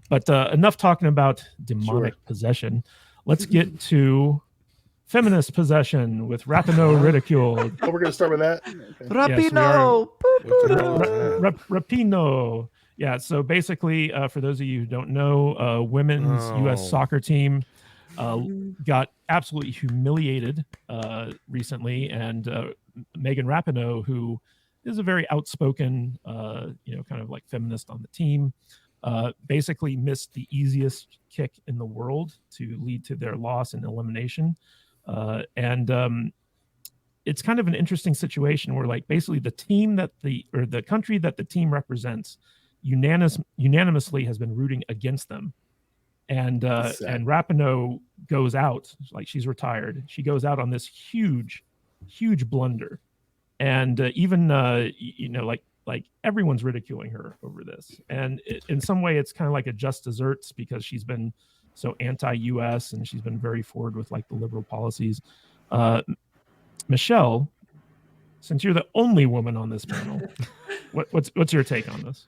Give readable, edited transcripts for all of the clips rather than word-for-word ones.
But enough talking about demonic possession. Let's get to feminist possession with Rapinoe ridiculed. Oh, we're going to start with that? Rapinoe! Rapinoe. Yeah, so basically, for those of you who don't know, women's U.S. soccer team got absolutely humiliated recently, and Megan Rapinoe, who is a very outspoken, kind of like feminist on the team, basically missed the easiest kick in the world to lead to their loss and elimination. And it's kind of an interesting situation where, like, basically the country that the team represents unanimously has been rooting against them. And Rapinoe goes out, like, she's retired. She goes out on this huge blunder, and even like everyone's ridiculing her over this. And in some way, it's kind of like a just desserts, because she's been so anti-U.S. and she's been very forward with like the liberal policies. Michelle, since you're the only woman on this panel, what's your take on this?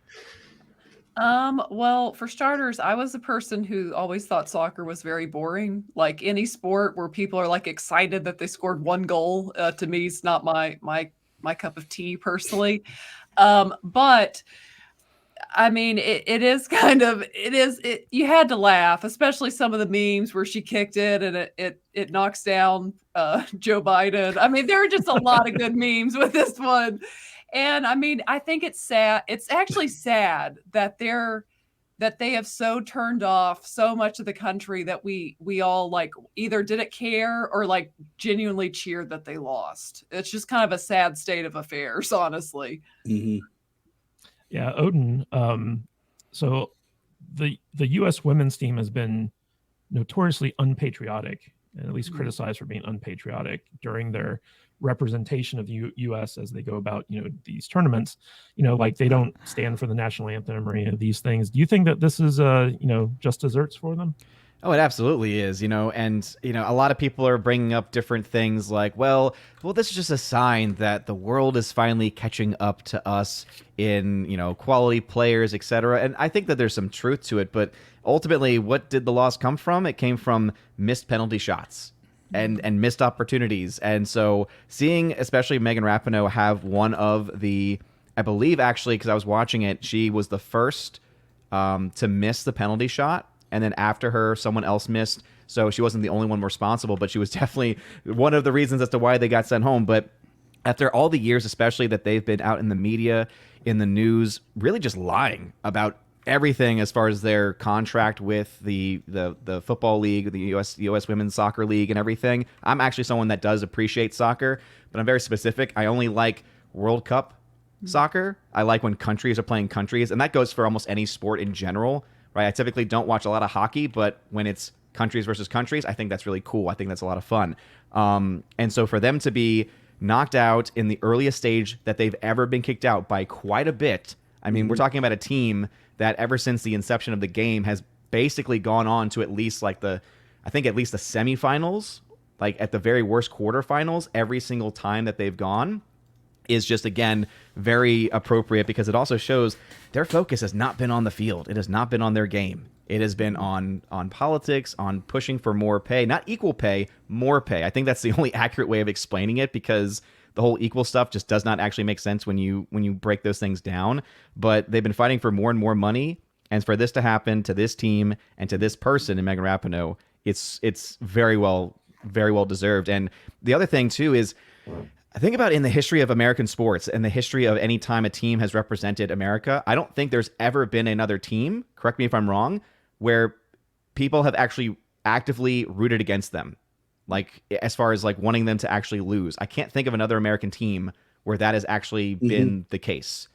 Well, for starters, I was a person who always thought soccer was very boring. Like any sport where people are like excited that they scored one goal, to me, it's not my cup of tea personally. But I mean, it is kind of, you had to laugh, especially some of the memes where she kicked it and it knocks down Joe Biden. I mean, there are just a lot of good memes with this one. And I mean, I think it's sad. It's actually sad that they have so turned off so much of the country that we all like either didn't care or like genuinely cheered that they lost. It's just kind of a sad state of affairs, honestly. Mm-hmm. Yeah, Odin. So the U.S. women's team has been notoriously unpatriotic, and at least criticized for being unpatriotic during their representation of the U.S. as they go about, these tournaments. Like they don't stand for the national anthem or any of these things. Do you think that this is, just desserts for them? Oh, it absolutely is, and, a lot of people are bringing up different things like, well, this is just a sign that the world is finally catching up to us in, quality players, etc. And I think that there's some truth to it, but ultimately, what did the loss come from? It came from missed penalty shots and missed opportunities. And so seeing especially Megan Rapinoe have one of the, I believe actually, because I was watching it, she was the first to miss the penalty shot. And then after her, someone else missed. So she wasn't the only one responsible, but she was definitely one of the reasons as to why they got sent home. But after all the years, especially that they've been out in the media, in the news, really just lying about everything as far as their contract with the football league, the U.S. Women's Soccer League and everything. I'm actually someone that does appreciate soccer, but I'm very specific. I only like World Cup soccer. I like when countries are playing countries, and that goes for almost any sport in general. Right, I typically don't watch a lot of hockey, but when it's countries versus countries, I think that's really cool. I think that's a lot of fun. And so for them to be knocked out in the earliest stage that they've ever been kicked out by quite a bit. I mean, we're talking about a team that ever since the inception of the game has basically gone on to at least the semifinals, like at the very worst quarterfinals every single time that they've gone. Is just, again, very appropriate because it also shows their focus has not been on the field. It has not been on their game. It has been on politics, on pushing for more pay, not equal pay, more pay. I think that's the only accurate way of explaining it because the whole equal stuff just does not actually make sense when you break those things down. But they've been fighting for more and more money. And for this to happen to this team and to this person in Megan Rapinoe, it's very well deserved. And the other thing, too, is I think about in the history of American sports and the history of any time a team has represented America, I don't think there's ever been another team, correct me if I'm wrong, where people have actually actively rooted against them. Like, as far as like wanting them to actually lose. I can't think of another American team where that has actually been the case.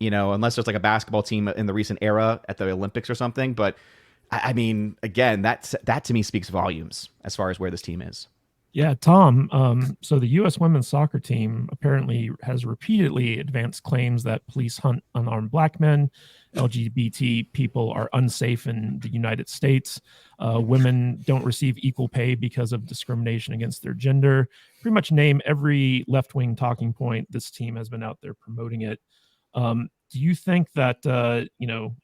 Unless there's like a basketball team in the recent era at the Olympics or something. But I mean, again, that to me speaks volumes as far as where this team is. Yeah, Tom. So the U.S. women's soccer team apparently has repeatedly advanced claims that police hunt unarmed black men, LGBT people are unsafe in the United States, women don't receive equal pay because of discrimination against their gender. Pretty much name every left-wing talking point. This team has been out there promoting it. Do you think that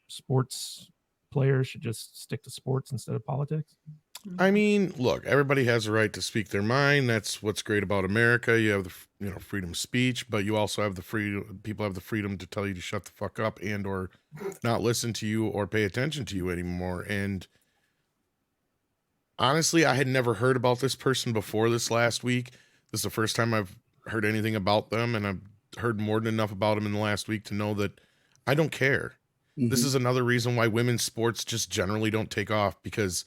sports players should just stick to sports instead of politics? I mean, look, everybody has a right to speak their mind. That's what's great about America. You have the freedom of speech, but you also have the freedom. People have the freedom to tell you to shut the fuck up and or not listen to you or pay attention to you anymore. And honestly, I had never heard about this person before this last week. This is the first time I've heard anything about them, and I've heard more than enough about them in the last week to know that I don't care. This is another reason why women's sports just generally don't take off, because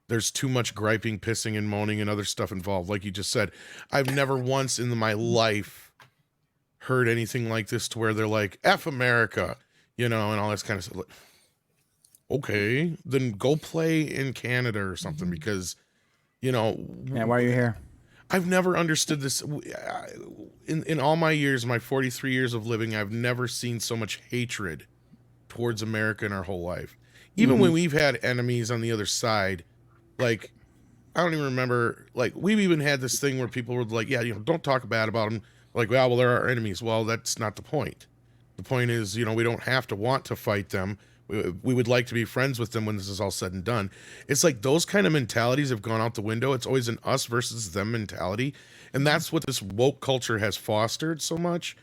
there's too much griping, pissing, and moaning and other stuff involved. Like you just said, I've never once in my life heard anything like this to where they're like, F America, and all this kind of stuff. Like, okay, then go play in Canada or something, because, Yeah, why are you here? I've never understood this. In all my years, my 43 years of living, I've never seen so much hatred towards America in our whole life. Even when we've had enemies on the other side, like, I don't even remember, like, we've even had this thing where people were like, yeah, don't talk bad about them. Like, well, they're our enemies. Well, that's not the point. The point is, we don't have to want to fight them. We would like to be friends with them when this is all said and done. It's like those kind of mentalities have gone out the window. It's always an us versus them mentality. And that's what this woke culture has fostered so much.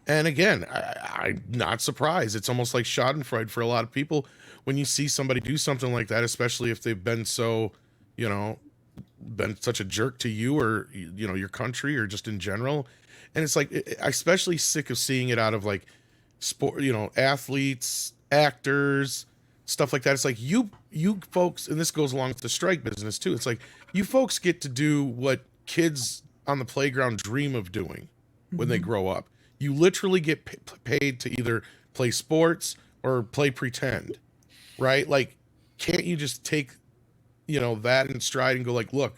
And again, I'm not surprised. It's almost like schadenfreude for a lot of people when you see somebody do something like that, especially if they've been so, been such a jerk to you or, your country or just in general. And it's like, I'm especially sick of seeing it out of like sport, athletes, actors, stuff like that. It's like you folks, and this goes along with the strike business too. It's like you folks get to do what kids on the playground dream of doing when they grow up. You literally get paid to either play sports or play pretend, right? Like, can't you just take, that in stride and go like, look,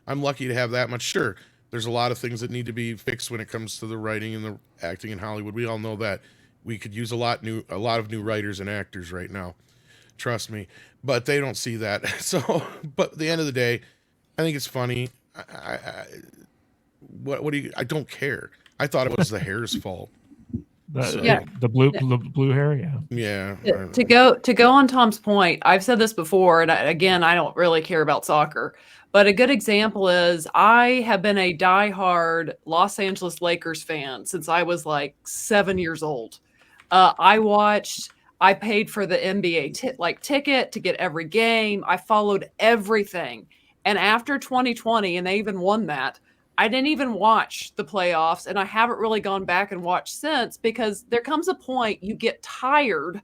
I'm lucky to have that much. Sure, there's a lot of things that need to be fixed when it comes to the writing and the acting in Hollywood. We all know that. We could use a lot of new writers and actors right now. Trust me. But they don't see that. So, but at the end of the day, I think it's funny. What do you, I don't care. I thought it was the hair's fault. The blue hair, Yeah. To go on Tom's point, I've said this before, and I don't really care about soccer, but a good example is I have been a diehard Los Angeles Lakers fan since I was like 7 years old. I paid for the NBA ticket to get every game. I followed everything. And after 2020, and they even won that, I didn't even watch the playoffs, and I haven't really gone back and watched since, because there comes a point you get tired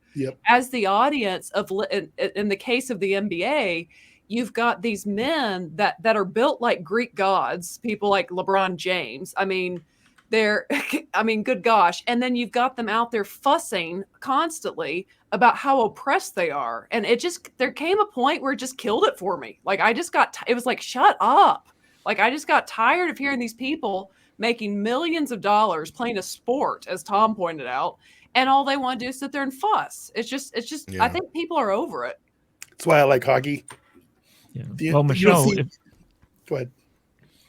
as the audience of, in the case of the NBA, you've got these men that are built like Greek gods, people like LeBron James. Good gosh. And then you've got them out there fussing constantly about how oppressed they are. And there came a point where it just killed it for me. Like, it was like, shut up. Like, I just got tired of hearing these people making millions of dollars playing a sport, as Tom pointed out, and all they want to do is sit there and fuss. It's just, I think people are over it. That's why I like hockey. Yeah. Well, Michelle, go ahead.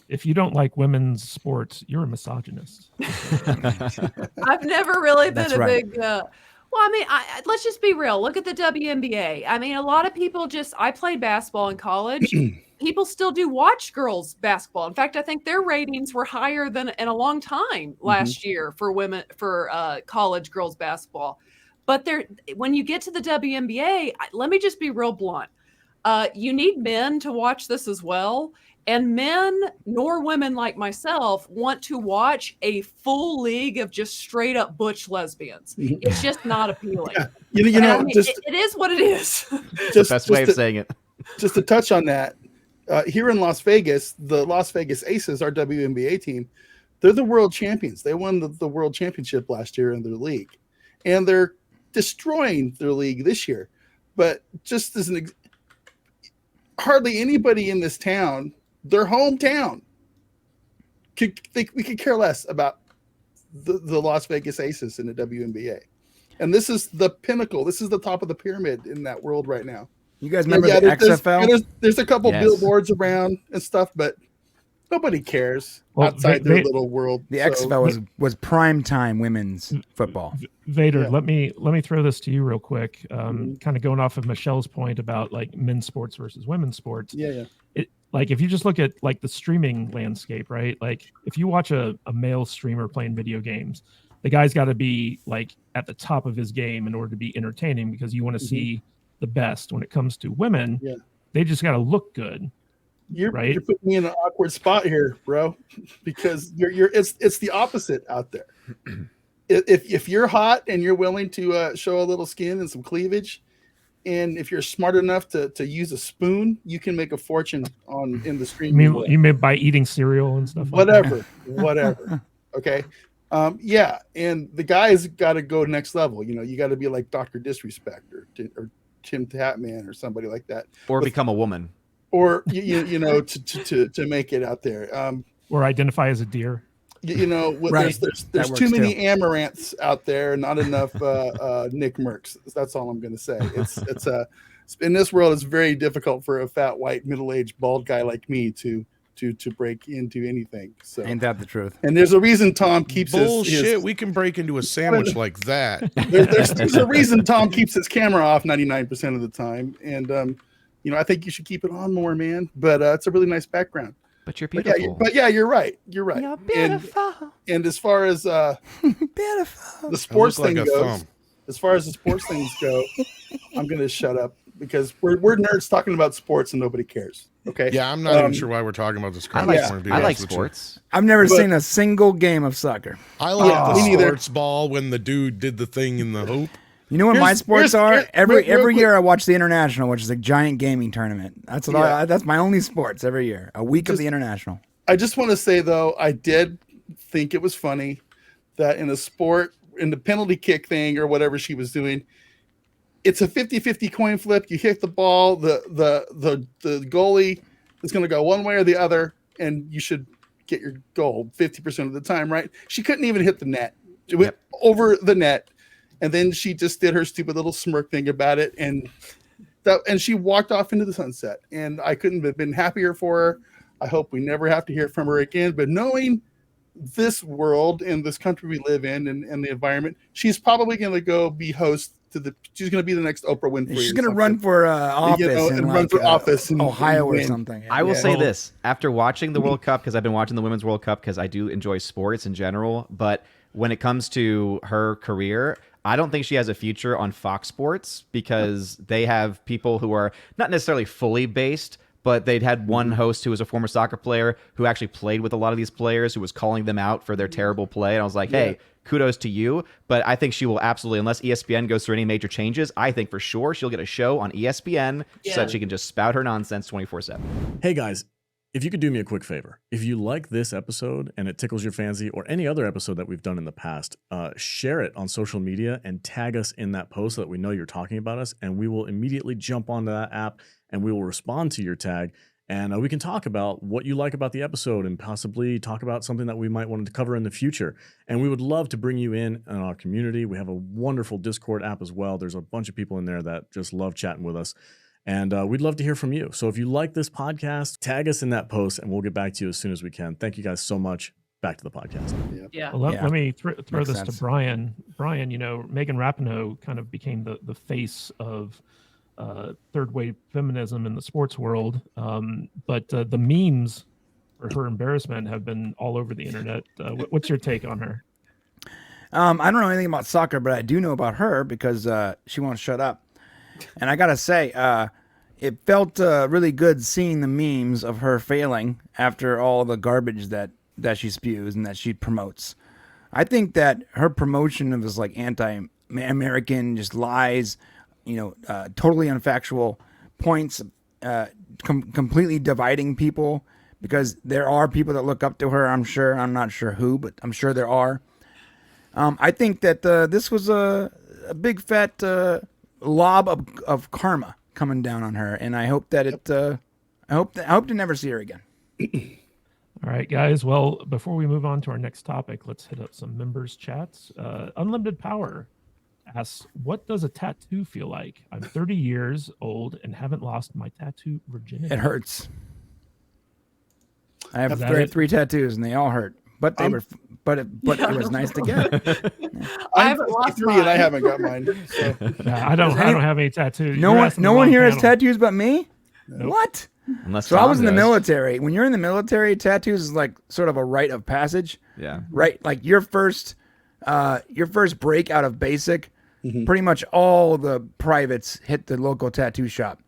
If you don't like women's sports, you're a misogynist. I've never really been big. Let's just be real. Look at the WNBA. I mean, a lot of people I played basketball in college. People still do watch girls basketball. In fact, I think their ratings were higher than in a long time last year for women, for college girls basketball. But when you get to the WNBA, let me just be real blunt. You need men to watch this as well. And men nor women like myself want to watch a full league of just straight up butch lesbians. It's just not appealing. Yeah. It is what it is. Just the best way of saying it. Just to touch on that, here in Las Vegas, the Las Vegas Aces, our WNBA team, they're the world champions. They won the world championship last year in their league, and they're destroying their league this year. But just as hardly anybody in this town, their hometown, we could care less about the Las Vegas Aces in the WNBA. And this is the pinnacle. This is the top of the pyramid in that world right now. You guys remember the XFL? There's a couple billboards around and stuff, but nobody cares Well, outside their little world. The So- XFL was prime time women's football. Vader, Yeah. let me throw this to you real quick. Mhm. Kind of going off of Michelle's point about like men's sports versus women's sports. Yeah. Like if you just look at like the streaming landscape, right? Like if you watch a male streamer playing video games, the guy's got to be like at the top of his game in order to be entertaining, because you want to see the best. When it comes to women, Yeah. they just got to look good. You're Right. putting me in an awkward spot here, bro, because it's the opposite out there. If you're hot and you're willing to show a little skin and some cleavage, and if you're smart enough to use a spoon, you can make a fortune in the stream. You mean by eating cereal and stuff like that? Whatever. Okay. Yeah, and the guy's got to go next level. You got to be like Dr. Disrespect or Tim Tatman or somebody like that, Or become a woman. or to make it out there. Or identify as a deer. Right. There's That too works many too. amaranths out there, not enough Nick Mercs. That's all I'm going to say. It's in this world, it's very difficult for a fat, white, middle-aged, bald guy like me to break into anything. So, Ain't that the truth? and there's a reason Tom keeps Bullshit. his We can break into a sandwich like that. there's a reason Tom keeps his camera off 99% of the time, and I think you should keep it on more, man. But it's a really nice background. But you're But beautiful. yeah, you're right. You're right. You're beautiful. And as far as Beautiful. the sports like thing a goes, thumb. as far as the sports things go, I'm going to shut up because we're nerds talking about sports and nobody cares. Okay. Yeah, I'm not even sure why we're talking about this. I crap like, anymore, to be I like honest with you. sports. I've never But- seen a single game of soccer. I like Yeah, the me neither. sports ball when the dude did the thing in the hoop. You know what my Here's- sports here's- are? here's- Every real quick. year I watch the International, which is a giant gaming tournament. That's what Yeah. that's my only sports every year. A week of Just- the International. I just want to say though, I did think it was funny that in a sport, in the penalty kick thing or whatever she was doing, it's a 50-50 coin flip. You hit the ball, the goalie is going to go one way or the other, and you should get your goal 50% of the time, right? She couldn't even hit the net. It went over the net, and then she just did her stupid little smirk thing about it, and she walked off into the sunset. And I couldn't have been happier for her. I hope we never have to hear from her again. But knowing this world and this country we live in and the environment, she's probably going to go be host to she's going to be the next Oprah Winfrey. She's or going to something. run for office and in run for office in Ohio or win. something. I will Yeah. say this, after watching the World Cup, because I've been watching the Women's World Cup because I do enjoy sports in general, but when it comes to her career, I don't think she has a future on Fox Sports because they have people who are not necessarily fully based, but they'd had one host who was a former soccer player who actually played with a lot of these players, who was calling them out for their terrible play. And I was like, hey, kudos to you. But I think she will absolutely, unless ESPN goes through any major changes, I think for sure she'll get a show on ESPN so that she can just spout her nonsense 24/7. Hey guys, if you could do me a quick favor, if you like this episode and it tickles your fancy or any other episode that we've done in the past, share it on social media and tag us in that post so that we know you're talking about us, and we will immediately jump onto that app and we will respond to your tag, and we can talk about what you like about the episode and possibly talk about something that we might want to cover in the future. And we would love to bring you in our community. We have a wonderful Discord app as well. There's a bunch of people in there that just love chatting with us. And we'd love to hear from you. So if you like this podcast, tag us in that post and we'll get back to you as soon as we can. Thank you guys so much. Back to the podcast. Yeah. Well, let me throw Makes this sense. to Brian. Brian, Megan Rapinoe kind of became the face of third wave feminism in the sports world. But the memes for her embarrassment have been all over the internet. What's your take on her? I don't know anything about soccer, but I do know about her because she won't shut up. And I gotta say, it felt really good seeing the memes of her failing after all the garbage that she spews and that she promotes. I think that her promotion of this like anti-American, just lies, totally unfactual points, completely dividing people, because there are people that look up to her. I'm not sure who, but I'm sure there are. I think that this was a big fat lob of karma coming down on her, and I hope that I hope to never see her again. All right, guys. Well, before we move on to our next topic, let's hit up some members chats. Unlimited Power asks, what does a tattoo feel like? I'm 30 years old and haven't lost my tattoo virginity. It hurts. I have Is that it? three tattoos, and they all hurt. But they were, but it was nice to get. I I'm haven't lost 53 and I mine. haven't got mine. So. Yeah, I don't have any tattoos. No You're one, asking no the one wrong here has panel. tattoos but me. Nope. What? Unless So I Tom was in the does. military. When you're in the military, tattoos is like sort of a rite of passage. Yeah. Right, like your first break out of basic. Pretty much all the privates hit the local tattoo shop,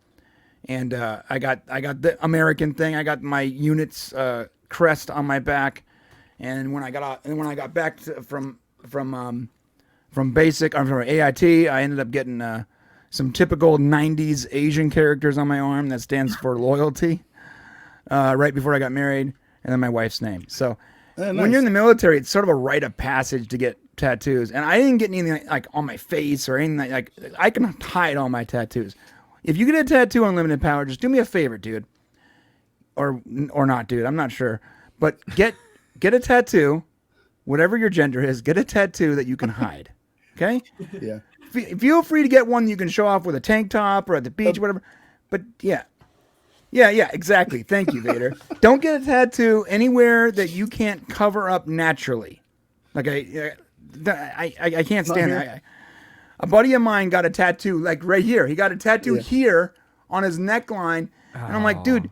and I got the American thing. I got my unit's crest on my back, and when I got back from basic, I'm from AIT. I ended up getting some typical '90s Asian characters on my arm that stands for loyalty. Right before I got married, and then my wife's name. So when you're in the military, it's sort of a rite of passage to get tattoos. And I didn't get anything like on my face or anything like I can hide all my tattoos. If you get a tattoo on Limited Power, just do me a favor, dude. Or not, dude. I'm not sure. But get a tattoo, whatever your gender is, get a tattoo that you can hide. Okay? Yeah. Feel free to get one you can show off with a tank top or at the beach, whatever. But yeah. Yeah, exactly. Thank you, Vader. Don't get a tattoo anywhere that you can't cover up naturally. Like I can't stand that. A buddy of mine got a tattoo like right here. He got a tattoo here on his neckline, and I'm like, dude,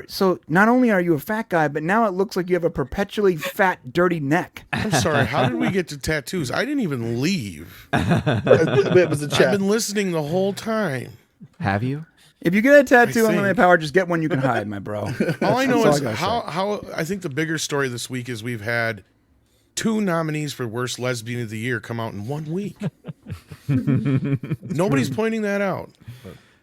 so not only are you a fat guy, but now it looks like you have a perpetually fat, dirty neck. I'm sorry. How did we get to tattoos? I didn't even leave. It was a I've chat. been listening the whole time. Have you? If you get a tattoo on think. Limited Power, just get one you can hide, my bro. All I know That's all is I gotta how I think the bigger story this week is we've had 2 nominees for Worst Lesbian of the Year come out in 1 week. Nobody's pointing that out.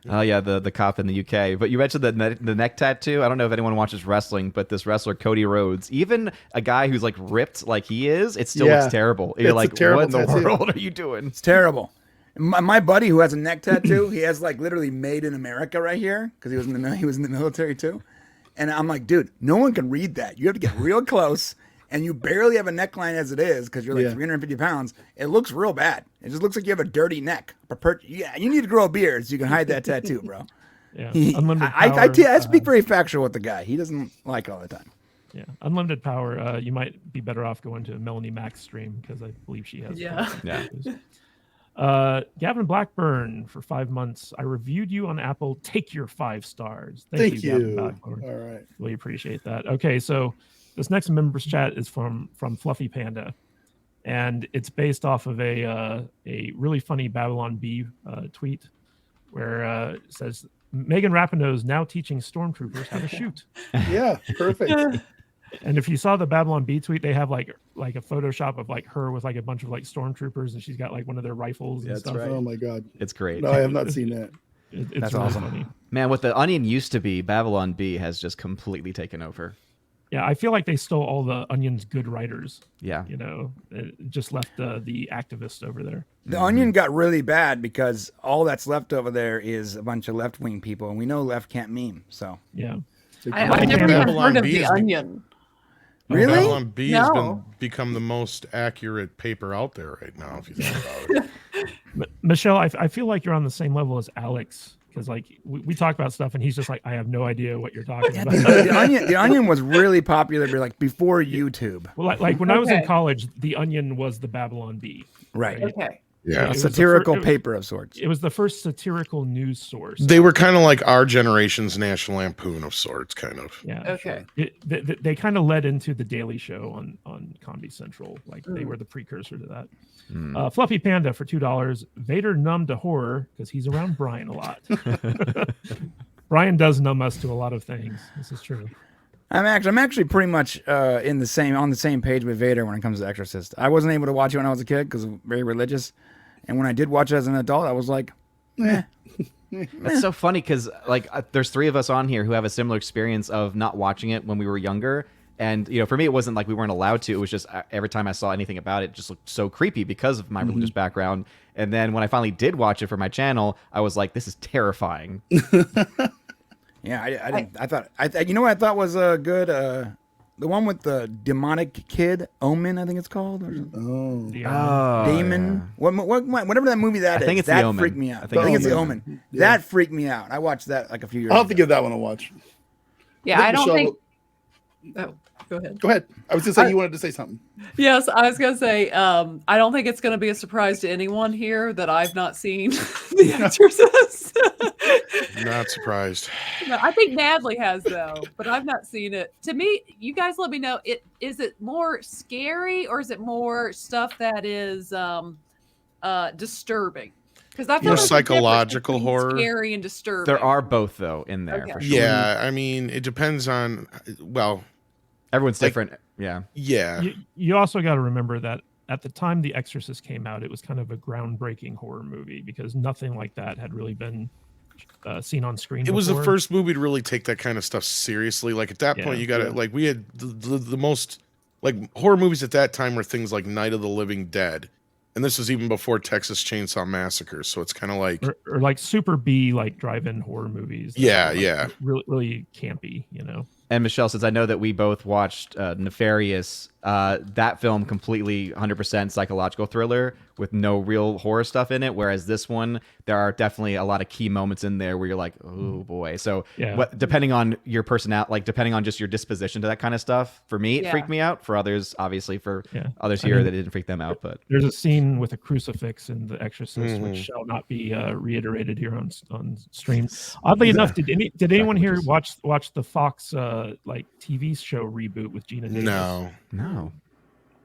Oh yeah, the cop in the UK. But you mentioned the neck tattoo. I don't know if anyone watches wrestling, but this wrestler Cody Rhodes, even a guy who's like ripped like he is, it still looks terrible. You're It's a like, terrible what in the tattoo. world are you doing? It's terrible. My buddy who has a neck tattoo, he has like literally "Made in America" right here because he was in the military too. And I'm like, dude, no one can read that. You have to get real close, and you barely have a neckline as it is because you're like 350 pounds. It looks real bad. It just looks like you have a dirty neck. Yeah, you need to grow a beard so you can hide that tattoo, bro. Yeah, Unlimited Power. I speak very factual with the guy. He doesn't like it all the time. Yeah, Unlimited Power. You might be better off going to Melanie Mack's stream because I believe she has. Yeah. Gavin Blackburn for 5 months. I reviewed you on Apple. Take your 5 stars. Thank Gavin you. Blackburn. All right. Really appreciate that. Okay, so this next members chat is from Fluffy Panda, and it's based off of a really funny Babylon Bee tweet where it says Megan Rapinoe is now teaching stormtroopers how to shoot. Yeah, perfect. And if you saw the Babylon Bee tweet, they have like a Photoshop of like her with like a bunch of like stormtroopers, and she's got like one of their rifles and That's stuff. right. Oh my god. It's great. No, I have not seen that. It's That's really awesome. funny. Man, what the Onion used to be, Babylon Bee has just completely taken over. Yeah, I feel like they stole all the Onion's good writers. Yeah. You know, it just left the activists over there. The Onion got really bad because all that's left over there is a bunch of left-wing people, and we know left can't meme. So Yeah. I've never even Babylon heard of Bee The is big- Onion. really, Babylon Bee has No. become the most accurate paper out there right now, if you think about it. Michelle, I feel like you're on the same level as Alex because like we talk about stuff and he's just like, I have no idea what you're talking about. the Onion was really popular, like before YouTube. Well, like when I was in Okay. college, the Onion was the Babylon Bee. Right. Okay. Yeah. A was the satirical fir- it- paper of sorts. It was the first satirical news source. They were kind of like our generation's National Lampoon of sorts, kind of. Yeah. Okay. They kind of led into the Daily Show on Comedy Central. Like they were the precursor to that. Fluffy Panda for $2. Vader numb to horror because he's around Brian a lot. Brian does numb us to a lot of things. This is true. I'm actually pretty much on the same page with Vader when it comes to Exorcist. I wasn't able to watch it when I was a kid because I'm very religious, and when I did watch it as an adult, I was like, That's so funny because like there's 3 of us on here who have a similar experience of not watching it when we were younger. And, you know, for me, it wasn't like we weren't allowed to. It was just every time I saw anything about it, it just looked so creepy because of my religious background. And then when I finally did watch it for my channel, I was like, this is terrifying. yeah, I thought you know what I thought was good. The one with the demonic kid, Omen, I think it's called. Or Oh. Damon, whatever that movie that I think is. it's The that Omen. freaked me out. I I think think it's it's The the Omen. Omen. Yeah. That freaked me out. I watched that like a few years I'll have to ago. give that one a watch. Yeah, I don't Michelle think. Oh, go ahead. Go ahead. I was gonna say you wanted to say something. Yes, I was gonna say, I don't think it's gonna be a surprise to anyone here that I've not seen The Exorcist. Not surprised. No, I think Natalie has though, but I've not seen it. To me, you guys let me know. Is it more scary or is it more stuff that is disturbing? Because I feel More like psychological horror. scary and disturbing. There are both though in there Okay. for sure. Yeah, I mean, it depends on. Well, Everyone's Like- different. Yeah. yeah. You also got to remember that at the time The Exorcist came out, it was kind of a groundbreaking horror movie because nothing like that had really been seen on screen. It was the before. first movie to really take that kind of stuff seriously. Like at that point, Yeah. you got to like we had the most like horror movies at that time were things like Night of the Living Dead, and this was even before Texas Chainsaw Massacre. So it's kind of like or like super B like drive-in horror movies. that Yeah, were, like, yeah. really campy. You know. And Michelle, since I know that we both watched Nefarious, that film completely 100% psychological thriller with no real horror stuff in it. Whereas this one, there are definitely a lot of key moments in there where you're like, oh boy. So Yeah. depending on your personality, like depending on just your disposition to that kind of stuff, for me, it Yeah. freaked me out. For others, obviously, for Yeah. others I here, mean, that didn't freak them out. But There's a scene with a crucifix in The Exorcist, Mhm. which shall not be reiterated here on stream. Oddly enough, did anyone here watch the Fox like TV show reboot with Gina Davis? no. no.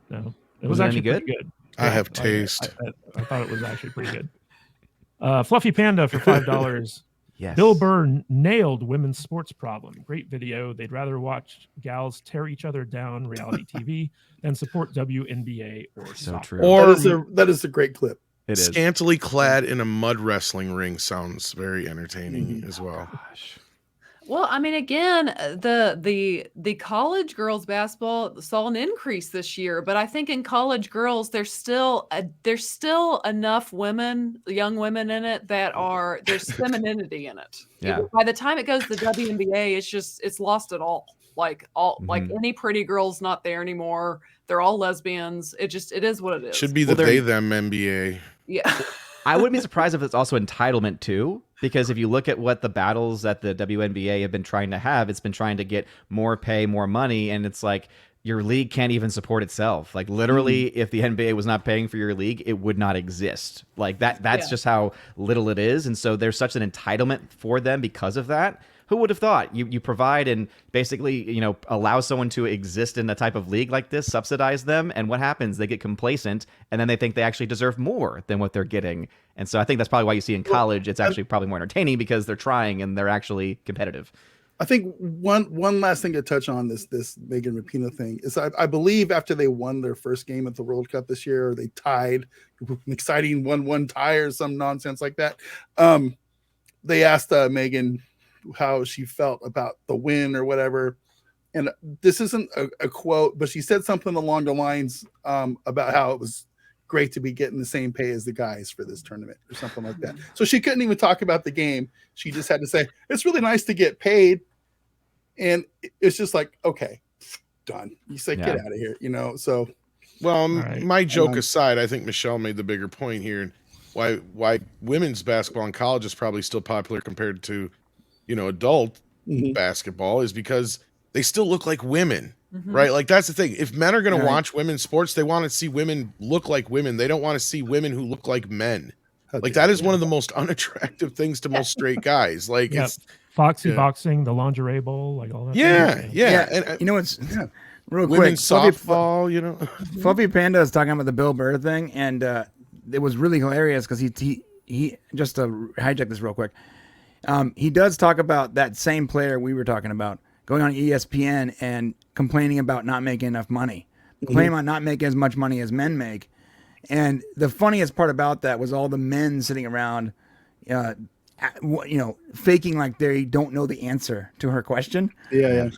No, it Was was it actually any pretty good. I have taste. I thought it was actually pretty good. Fluffy Panda for $5. Yes. Bill Burr nailed women's sports problem. Great video. They'd rather watch gals tear each other down reality TV than support WNBA or So soccer. true. Or That is a great clip. It is. scantily clad in a mud wrestling ring sounds very entertaining as well. Gosh. Well, I mean, again, the college girls basketball saw an increase this year, but I think in college girls, there's still enough women, young women in it that there's femininity in it. Yeah. By the time it goes to the WNBA, it's lost it all. Like any pretty girl's not there anymore. They're all lesbians. It is what it is. Should be the Well, they them NBA. Yeah. I wouldn't be surprised if it's also entitlement too, because if you look at what the battles that the WNBA have been trying to have, it's been trying to get more pay, more money, and it's like your league can't even support itself. Like literally, if the NBA was not paying for your league, it would not exist. Like that's just how little it is. And so there's such an entitlement for them because of that. Who would have thought? You provide and basically, allow someone to exist in a type of league like this, subsidize them, and what happens? They get complacent, and then they think they actually deserve more than what they're getting. And so I think that's probably why you see in college it's actually probably more entertaining because they're trying and they're actually competitive. I think one last thing to touch on this Megan Rapinoe thing is I believe after they won their first game at the World Cup this year, or they tied, an exciting 1-1 tie or some nonsense like that. They asked Megan how she felt about the win or whatever. And this isn't a quote, but she said something along the lines about how it was great to be getting the same pay as the guys for this tournament or something like that. So she couldn't even talk about the game. She just had to say, it's really nice to get paid. And it's just like, okay, done. You say, get out of here, so. Well, right. my joke aside, I think Michelle made the bigger point here. Why women's basketball in college is probably still popular compared to, adult basketball is because they still look like women, right? Like that's the thing. If men are going to watch women's sports, they want to see women look like women. They don't want to see women who look like men. Like that is one of the most unattractive things to most straight guys. Like it's Foxy boxing, the lingerie bowl, like all that. yeah. And, it's real quick. Women's softball, Fluffy Panda is talking about the Bill Burr thing, and it was really hilarious because he just to hijack this real quick. He does talk about that same player we were talking about going on ESPN and complaining about not making enough money, complaining about not making as much money as men make. And the funniest part about that was all the men sitting around, faking like they don't know the answer to her question. Yeah.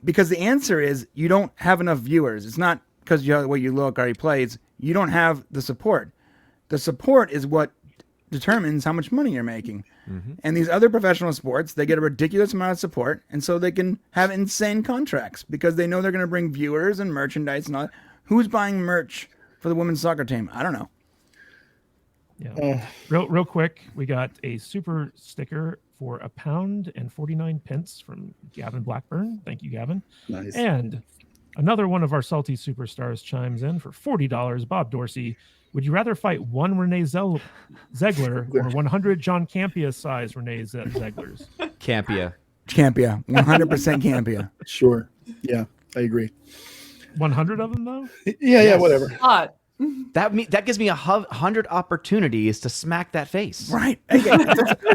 Because the answer is you don't have enough viewers. It's not because you have the way you look or you play. It's you don't have the support. The support is what determines how much money you're making. And these other professional sports, they get a ridiculous amount of support, and so they can have insane contracts because they know they're going to bring viewers and merchandise and all that. Who's buying merch for the women's soccer team? I don't know. Yeah. Real quick, we got a super sticker for £1.49 from Gavin Blackburn. Thank you, Gavin. Nice. And another one of our salty superstars chimes in for $40. Bob Dorsey, would you rather fight one Renee Zegler or 100 John Campia size Renee Zeglers? Campia. Campia, 100% Campia. Sure. Yeah, I agree. 100 of them though? Yeah, whatever. Hot. That gives me 100 opportunities to smack that face. Right. Again,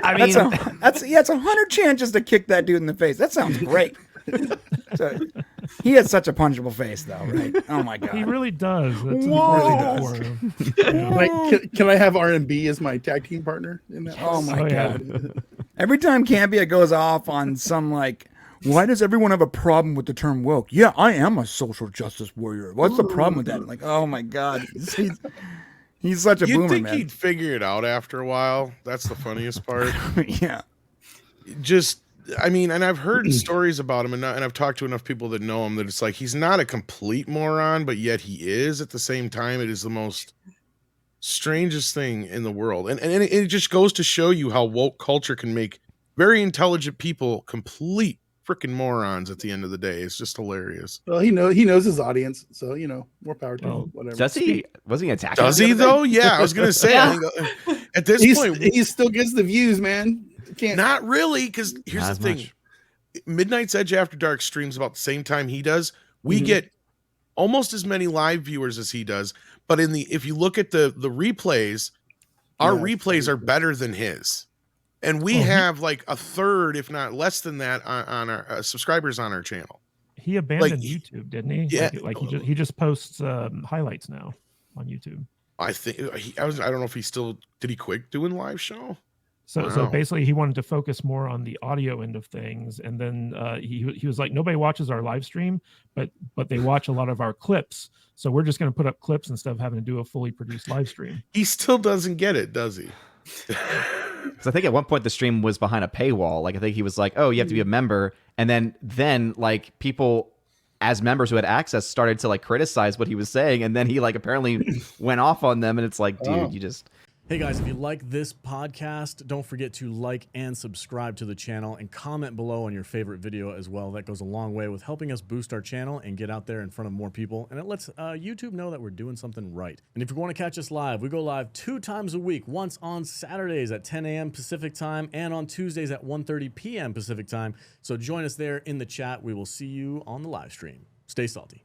I mean, it's 100 chances to kick that dude in the face. That sounds great. So, he has such a punchable face, though, right? Oh my god, He really does. That's Whoa. really does. Can I have R&B as my tag team partner in that? Oh my Oh, yeah. god. Every time Campia goes off on some like, why does everyone have a problem with the term woke? Yeah, I am a social justice warrior. What's the problem with that? Like, oh my god, he's such a You'd boomer, think man. he'd figure it out after a while. That's the funniest part. Yeah. Just, I mean, and I've heard stories about him, and I've talked to enough people that know him that it's like he's not a complete moron, but yet he is at the same time. It is the most strangest thing in the world, and it just goes to show you how woke culture can make very intelligent people complete freaking morons at the end of the day. It's just hilarious. Well, he knows his audience, so more power to Well, him. Whatever. does he? Wasn't he attacking? Does him he the other though? Yeah, I was gonna say. Yeah. I think, at this point, He still gets the views, man. Can't. not really, because here's Not the as thing: much. Midnight's Edge After Dark streams about the same time he does. We get almost as many live viewers as he does, but if you look at the replays, our Yeah, replays are better than his, and we have like a third, if not less than that, on our subscribers on our channel. He abandoned Like, YouTube, didn't he? Yeah. Like he just posts highlights now on YouTube. I think I don't know if he still did. He quit doing live show. So Wow. basically, he wanted to focus more on the audio end of things, and then he was like, nobody watches our live stream, but they watch a lot of our clips. So we're just going to put up clips instead of having to do a fully produced live stream. He still doesn't get it, does he? Because I think at one point the stream was behind a paywall. Like I think he was like, "Oh, you have to be a member," and then like people as members who had access started to like criticize what he was saying, and then he like apparently went off on them, and it's like, dude, Oh. you just. Hey guys, if you like this podcast, don't forget to like and subscribe to the channel and comment below on your favorite video as well. That goes a long way with helping us boost our channel and get out there in front of more people. And it lets YouTube know that we're doing something right. And if you want to catch us live, we go live 2 times a week, once on Saturdays at 10 a.m. Pacific time and on Tuesdays at 1:30 p.m. Pacific time. So join us there in the chat. We will see you on the live stream. Stay salty.